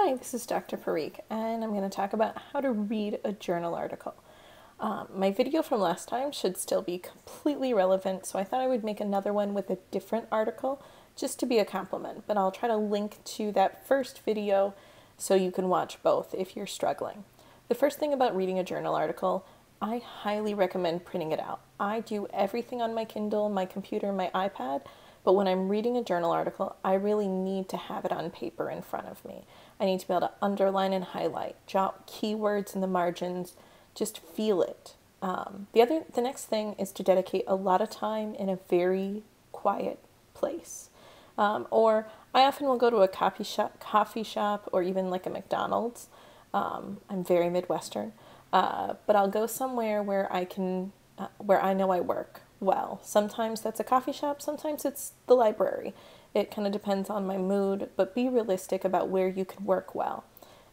Hi, this is Dr. Parikh, and I'm going to talk about how to read a journal article. My video from last time should still be completely relevant, so I thought I would make another one with a different article just to be a compliment, but I'll try to link to that first video so you can watch both if you're struggling. The first thing about reading a journal article, I highly recommend printing it out. I do everything on my Kindle, my computer, my iPad, but when I'm reading a journal article, I really need to have it on paper in front of me. I need to be able to underline and highlight, jot keywords in the margins, just feel it. The next thing is to dedicate a lot of time in a very quiet place. Or I often will go to a coffee shop or even like a McDonald's. I'm very Midwestern, but I'll go somewhere where where I know I work well. Sometimes that's a coffee shop, sometimes it's the library. It kind of depends on my mood, but be realistic about where you can work well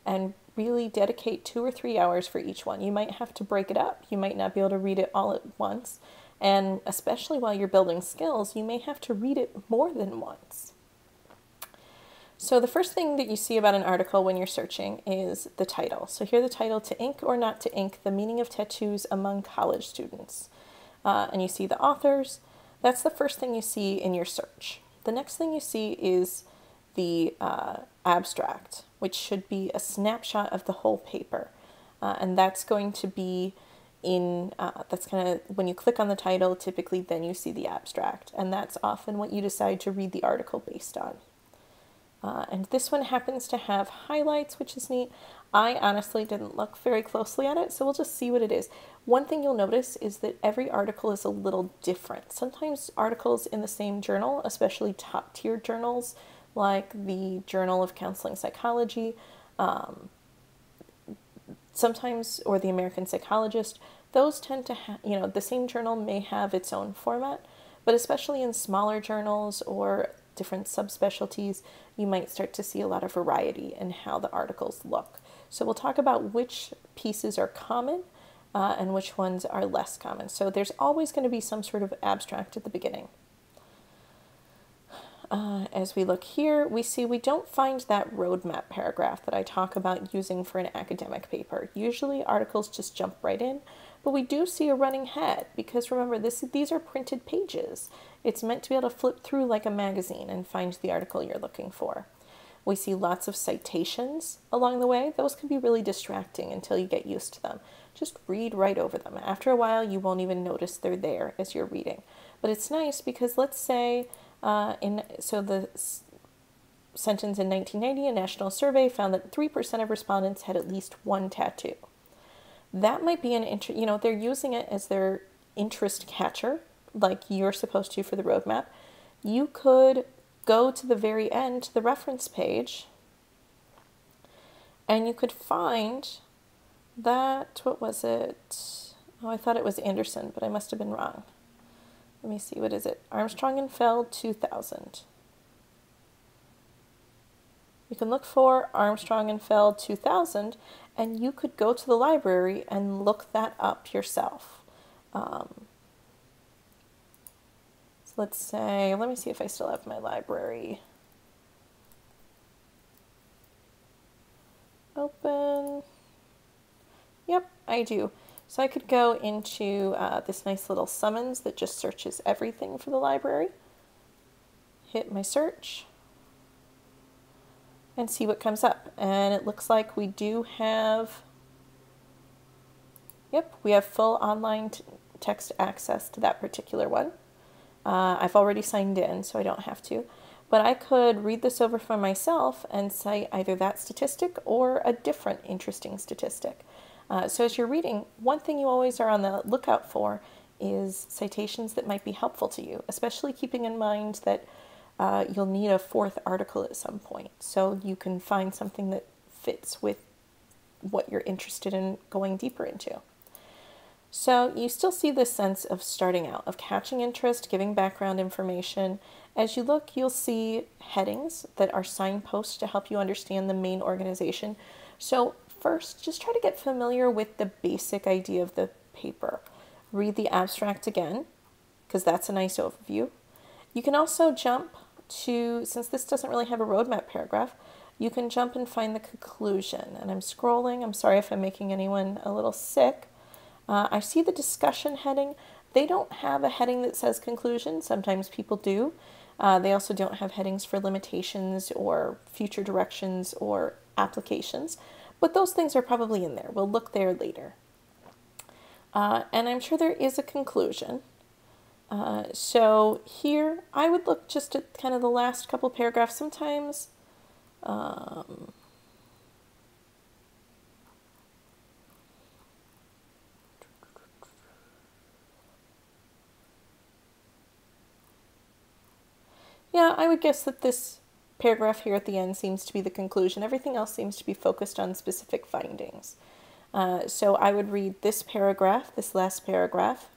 and really dedicate 2 or 3 hours for each one. You might have to break it up. You might not be able to read it all at once. And especially while you're building skills, you may have to read it more than once. So the first thing that you see about an article when you're searching is the title. So here the title, To Ink or Not to Ink, The Meaning of Tattoos Among College Students. And you see the authors. That's the first thing you see in your search. The next thing you see is the abstract, which should be a snapshot of the whole paper. And that's going to be when you click on the title, typically then you see the abstract. And that's often what you decide to read the article based on. And this one happens to have highlights, which is neat. I honestly didn't look very closely at it, so we'll just see what it is. One thing you'll notice is that every article is a little different. Sometimes articles in the same journal, especially top-tier journals, like the Journal of Counseling Psychology, sometimes, or the American Psychologist, those tend to have, the same journal may have its own format, but especially in smaller journals or different subspecialties, you might start to see a lot of variety in how the articles look. So we'll talk about which pieces are common and which ones are less common. So there's always going to be some sort of abstract at the beginning. As we look here, we see we don't find that roadmap paragraph that I talk about using for an academic paper. Usually articles just jump right in, but we do see a running head because remember, these are printed pages. It's meant to be able to flip through like a magazine and find the article you're looking for. We see lots of citations along the way. Those can be really distracting until you get used to them. Just read right over them. After a while, you won't even notice they're there as you're reading. But it's nice because let's say, the sentence in 1990, a national survey found that 3% of respondents had at least one tattoo. That might be they're using it as their interest catcher, like you're supposed to for the roadmap. You could go to the very end, to the reference page, and you could find that, what was it? Oh, I thought it was Anderson, but I must have been wrong. Let me see, what is it? Armstrong and Feld 2000. You can look for Armstrong and Feld 2000, and you could go to the library and look that up yourself. So let's say, let me see if I still have my library open. Yep, I do. So I could go into this nice little summons that just searches everything for the library. Hit my search and see what comes up. And it looks like we do have, we have full online text access to that particular one. I've already signed in, so I don't have to. But I could read this over for myself and cite either that statistic or a different interesting statistic. So as you're reading, one thing you always are on the lookout for is citations that might be helpful to you, especially keeping in mind that you'll need a fourth article at some point. So you can find something that fits with what you're interested in going deeper into. So you still see this sense of starting out, of catching interest, giving background information. As you look, you'll see headings that are signposts to help you understand the main organization. So first, just try to get familiar with the basic idea of the paper. Read the abstract again, because that's a nice overview. You can also jump to, since this doesn't really have a roadmap paragraph, you can jump and find the conclusion. And I'm scrolling. I'm sorry if I'm making anyone a little sick. I see the discussion heading. They don't have a heading that says conclusion. Sometimes people do. They also don't have headings for limitations or future directions or applications, but those things are probably in there. We'll look there later. And I'm sure there is a conclusion. So here I would look just at kind of the last couple paragraphs. Sometimes yeah, I would guess that this paragraph here at the end seems to be the conclusion. Everything else seems to be focused on specific findings. So I would read this paragraph, this last paragraph,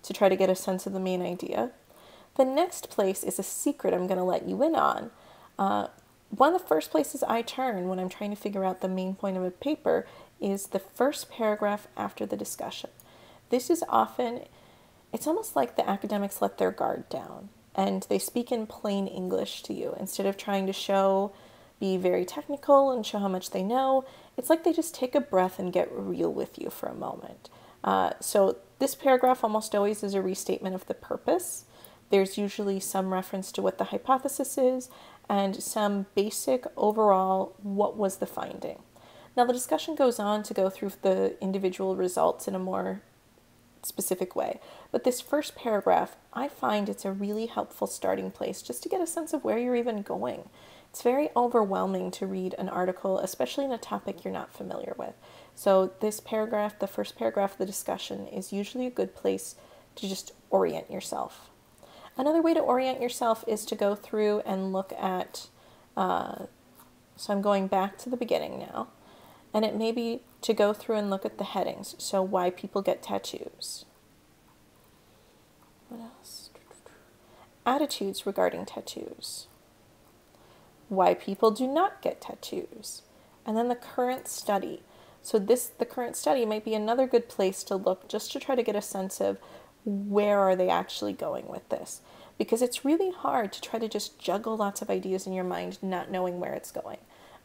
to try to get a sense of the main idea. The next place is a secret I'm going to let you in on. One of the first places I turn when I'm trying to figure out the main point of a paper is the first paragraph after the discussion. This is often, it's almost like the academics let their guard down and they speak in plain English to you instead of trying to be very technical and show how much they know. It's like they just take a breath and get real with you for a moment. So this paragraph almost always is a restatement of the purpose. There's usually some reference to what the hypothesis is and some basic overall what was the finding. Now the discussion goes on to go through the individual results in a more specific way. But this first paragraph, I find it's a really helpful starting place just to get a sense of where you're even going. It's very overwhelming to read an article, especially in a topic you're not familiar with. So this paragraph, the first paragraph of the discussion, is usually a good place to just orient yourself. Another way to orient yourself is to go through and look at, so I'm going back to the beginning now, and it may be to go through and look at the headings. So why people get tattoos. What else? Attitudes regarding tattoos. Why people do not get tattoos. And then the current study. So the current study might be another good place to look just to try to get a sense of where are they actually going with this. Because it's really hard to try to just juggle lots of ideas in your mind not knowing where it's going.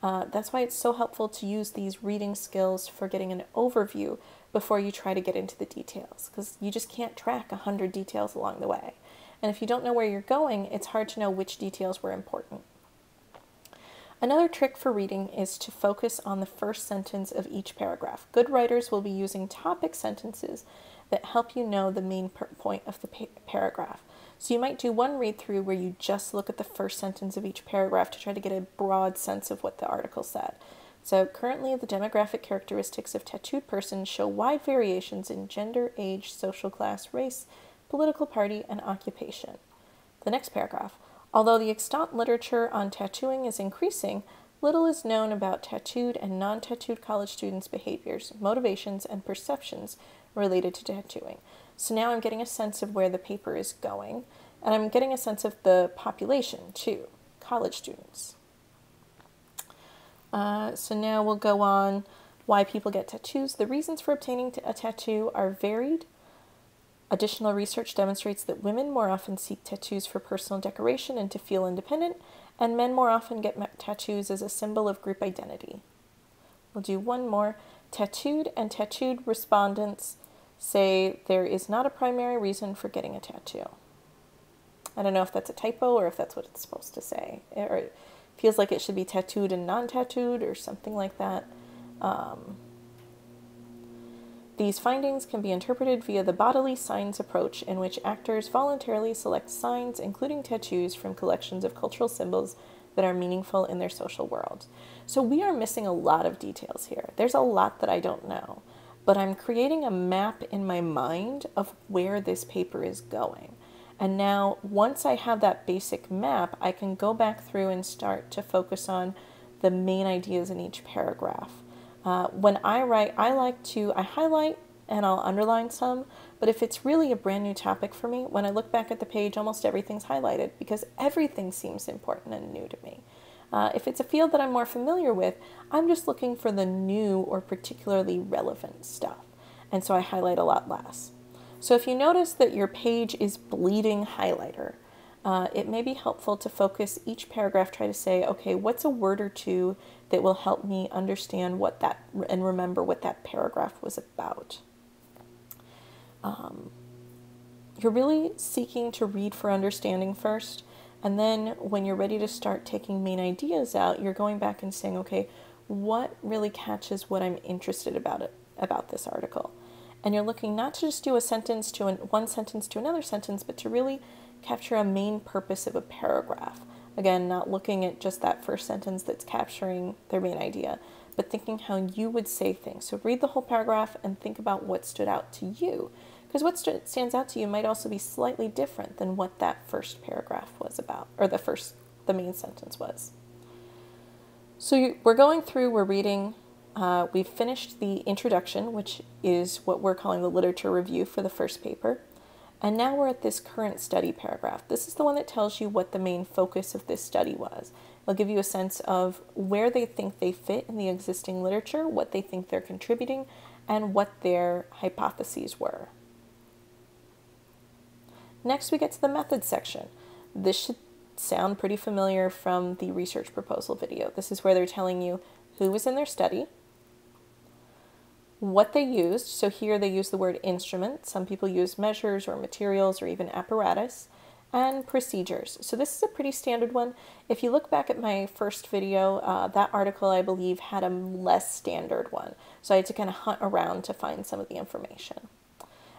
That's why it's so helpful to use these reading skills for getting an overview before you try to get into the details, because you just can't track 100 details along the way. And if you don't know where you're going, it's hard to know which details were important. Another trick for reading is to focus on the first sentence of each paragraph. Good writers will be using topic sentences that help you know the main point of the paragraph. So you might do one read through where you just look at the first sentence of each paragraph to try to get a broad sense of what the article said. So currently the demographic characteristics of tattooed persons show wide variations in gender, age, social class, race, political party, and occupation. The next paragraph. Although the extant literature on tattooing is increasing, little is known about tattooed and non-tattooed college students' behaviors, motivations, and perceptions related to tattooing. So now I'm getting a sense of where the paper is going, and I'm getting a sense of the population too, college students. So now we'll go on why people get tattoos. The reasons for obtaining a tattoo are varied. Additional research demonstrates that women more often seek tattoos for personal decoration and to feel independent, and men more often get tattoos as a symbol of group identity. We'll do one more. Tattooed and tattooed respondents say there is not a primary reason for getting a tattoo. I don't know if that's a typo or if that's what it's supposed to say. Or it feels like it should be tattooed and non-tattooed or something like that. These findings can be interpreted via the bodily signs approach, in which actors voluntarily select signs, including tattoos, from collections of cultural symbols that are meaningful in their social world. So we are missing a lot of details here. There's a lot that I don't know, but I'm creating a map in my mind of where this paper is going. And now, once I have that basic map, I can go back through and start to focus on the main ideas in each paragraph. When I write, I highlight and I'll underline some, but if it's really a brand new topic for me, when I look back at the page, almost everything's highlighted because everything seems important and new to me. If it's a field that I'm more familiar with, I'm just looking for the new or particularly relevant stuff, and so I highlight a lot less. So if you notice that your page is bleeding highlighter, it may be helpful to focus each paragraph, try to say, okay, what's a word or two that will help me understand what that and remember what that paragraph was about. You're really seeking to read for understanding first, and then when you're ready to start taking main ideas out, you're going back and saying, okay, what really catches what I'm interested about this article? And you're looking not to just do a sentence to one sentence to another sentence, but to really capture a main purpose of a paragraph. Again, not looking at just that first sentence that's capturing their main idea, but thinking how you would say things. So read the whole paragraph and think about what stood out to you. Because what stands out to you might also be slightly different than what that first paragraph was about, or the main sentence was. So we're going through, we're reading, we've finished the introduction, which is what we're calling the literature review for the first paper. And now we're at this current study paragraph. This is the one that tells you what the main focus of this study was. It'll give you a sense of where they think they fit in the existing literature, what they think they're contributing, and what their hypotheses were. Next, we get to the methods section. This should sound pretty familiar from the research proposal video. This is where they're telling you who was in their study, what they used. So here they use the word instrument. Some people use measures or materials or even apparatus, and procedures. So this is a pretty standard one. If you look back at my first video, that article, I believe, had a less standard one. So I had to kind of hunt around to find some of the information.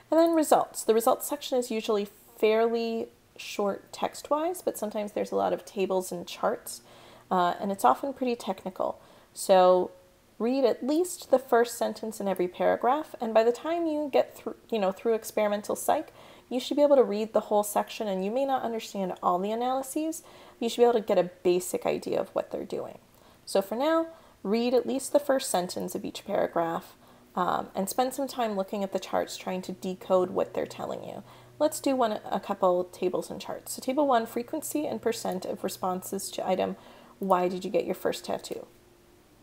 And then results. The results section is usually fairly short text-wise, but sometimes there's a lot of tables and charts, and it's often pretty technical. So read at least the first sentence in every paragraph, and by the time you get through experimental psych, you should be able to read the whole section, and you may not understand all the analyses, but you should be able to get a basic idea of what they're doing. So for now, read at least the first sentence of each paragraph, and spend some time looking at the charts trying to decode what they're telling you. Let's do a couple tables and charts. So table 1, frequency and percent of responses to item, why did you get your first tattoo?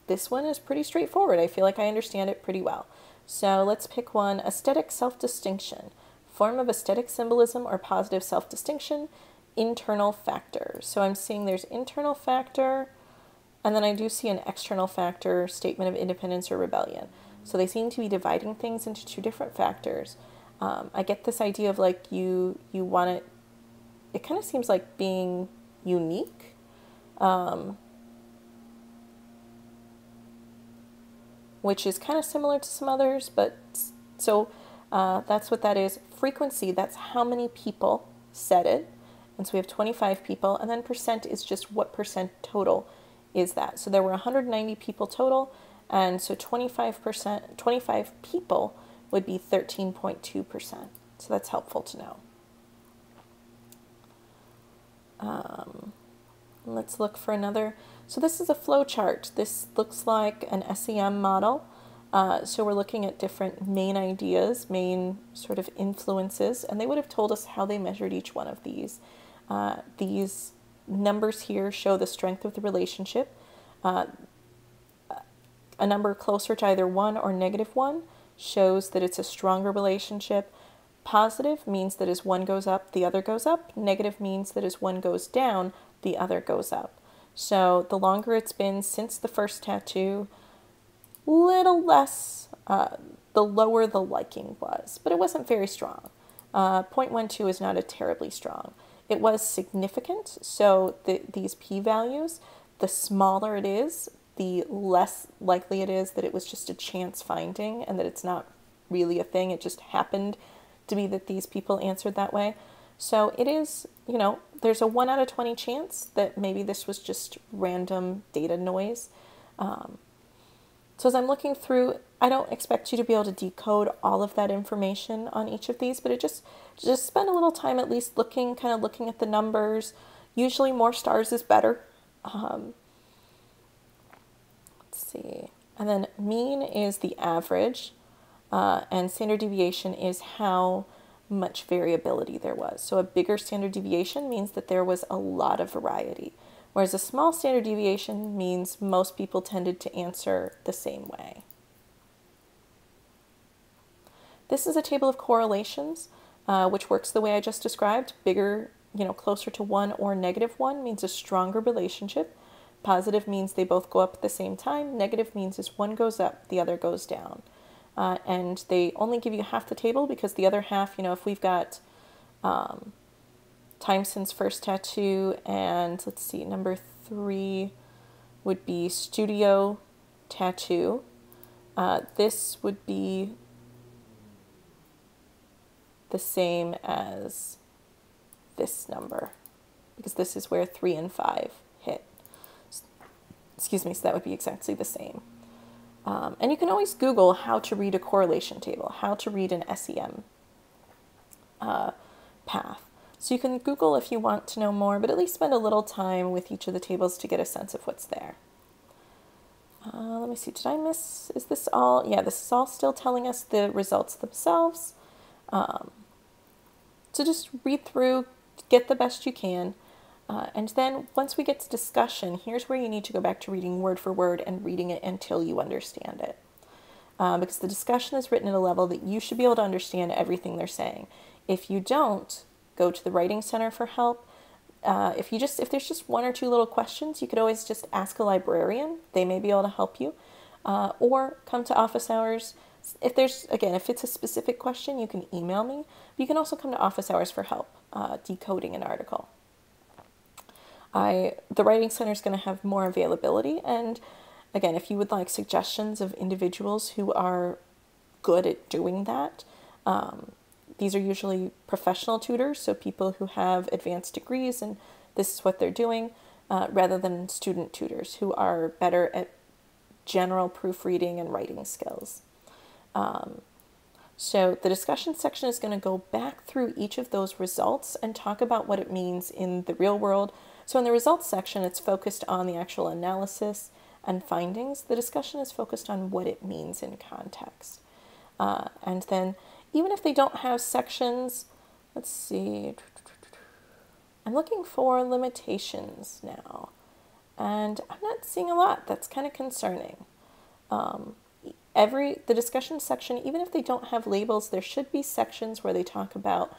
This one is pretty straightforward. I feel like I understand it pretty well. So let's pick one, aesthetic self-distinction, form of aesthetic symbolism or positive self-distinction, internal factor. So I'm seeing there's internal factor, and then I do see an external factor, statement of independence or rebellion. So they seem to be dividing things into two different factors. I get this idea of like you want it kind of seems like being unique. Which is kind of similar to some others, but so that's what that is. Frequency, that's how many people said it. And so we have 25 people, and then percent is just what percent total is that. So there were 190 people total, and so 25%, 25 people would be 13.2%. So that's helpful to know. Let's look for another. So this is a flow chart. This looks like an SEM model. So we're looking at different main ideas, main sort of influences, and they would have told us how they measured each one of these. These numbers here show the strength of the relationship. A number closer to either 1 or -1 shows that it's a stronger relationship. Positive means that as one goes up, the other goes up. Negative means that as one goes down, the other goes up. So the longer it's been since the first tattoo, little less, the lower the liking was, but it wasn't very strong. 0.12 is not a terribly strong. It was significant, so these p-values, the smaller it is, the less likely it is that it was just a chance finding and that it's not really a thing. It just happened to be that these people answered that way. So it is, there's a 1 out of 20 chance that maybe this was just random data noise. So as I'm looking through, I don't expect you to be able to decode all of that information on each of these, but it just spend a little time at least looking at the numbers. Usually more stars is better. See, and then mean is the average, and standard deviation is how much variability there was. So a bigger standard deviation means that there was a lot of variety, whereas a small standard deviation means most people tended to answer the same way. This is a table of correlations, which works the way I just described. Bigger closer to 1 or -1 means a stronger relationship. Positive means they both go up at the same time. Negative means is one goes up, the other goes down. And they only give you half the table because the other half, if we've got time since first tattoo, and let's see, number 3 would be studio tattoo. This would be the same as this number because this is where 3 and 5 hit. Excuse me, so that would be exactly the same. And you can always Google how to read a correlation table, how to read an SEM path. So you can Google if you want to know more, but at least spend a little time with each of the tables to get a sense of what's there. Let me see, did I miss, is this all? Yeah, this is all still telling us the results themselves. So just read through, get the best you can. And then once we get to discussion, here's where you need to go back to reading word for word and reading it until you understand it. Because the discussion is written at a level that you should be able to understand everything they're saying. If you don't, go to the Writing Center for help. If there's just 1 or 2 little questions, you could always just ask a librarian. They may be able to help you. Or come to office hours. If it's a specific question, you can email me. But you can also come to office hours for help decoding an article. The Writing Center is going to have more availability. And again, if you would like suggestions of individuals who are good at doing that, these are usually professional tutors, so people who have advanced degrees and this is what they're doing, rather than student tutors who are better at general proofreading and writing skills. So the discussion section is going to go back through each of those results and talk about what it means in the real world. So in the results section, it's focused on the actual analysis and findings. The discussion is focused on what it means in context. And then even if they don't have sections, let's see, I'm looking for limitations now, and I'm not seeing a lot. That's kind of concerning. The discussion section, even if they don't have labels, there should be sections where they talk about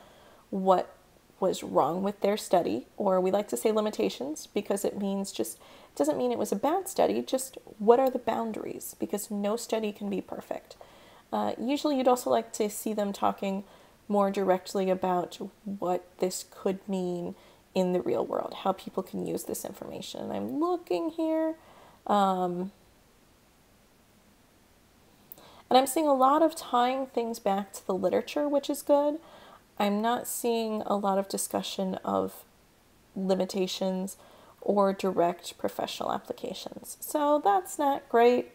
what was wrong with their study, or we like to say limitations because it doesn't mean it was a bad study, just what are the boundaries, because no study can be perfect. Usually you'd also like to see them talking more directly about what this could mean in the real world, how people can use this information. And I'm looking here, and I'm seeing a lot of tying things back to the literature, which is good. I'm not seeing a lot of discussion of limitations or direct professional applications. So that's not great.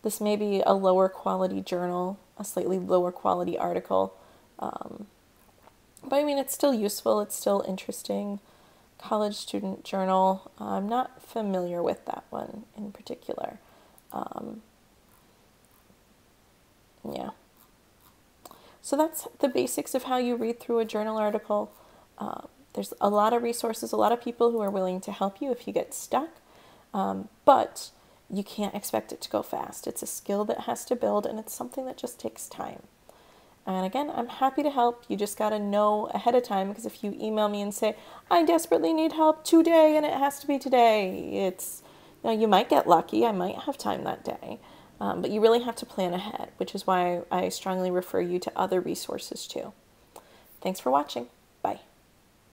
This may be a lower quality journal, a slightly lower quality article. But I mean, it's still useful. It's still interesting. College student journal. I'm not familiar with that one in particular. Yeah. So that's the basics of how you read through a journal article. There's a lot of resources, a lot of people who are willing to help you if you get stuck. But you can't expect it to go fast. It's a skill that has to build, and it's something that just takes time. And again, I'm happy to help. You just got to know ahead of time, because if you email me and say, I desperately need help today and it has to be today, you might get lucky. I might have time that day. But you really have to plan ahead, which is why I strongly refer you to other resources too. Thanks for watching.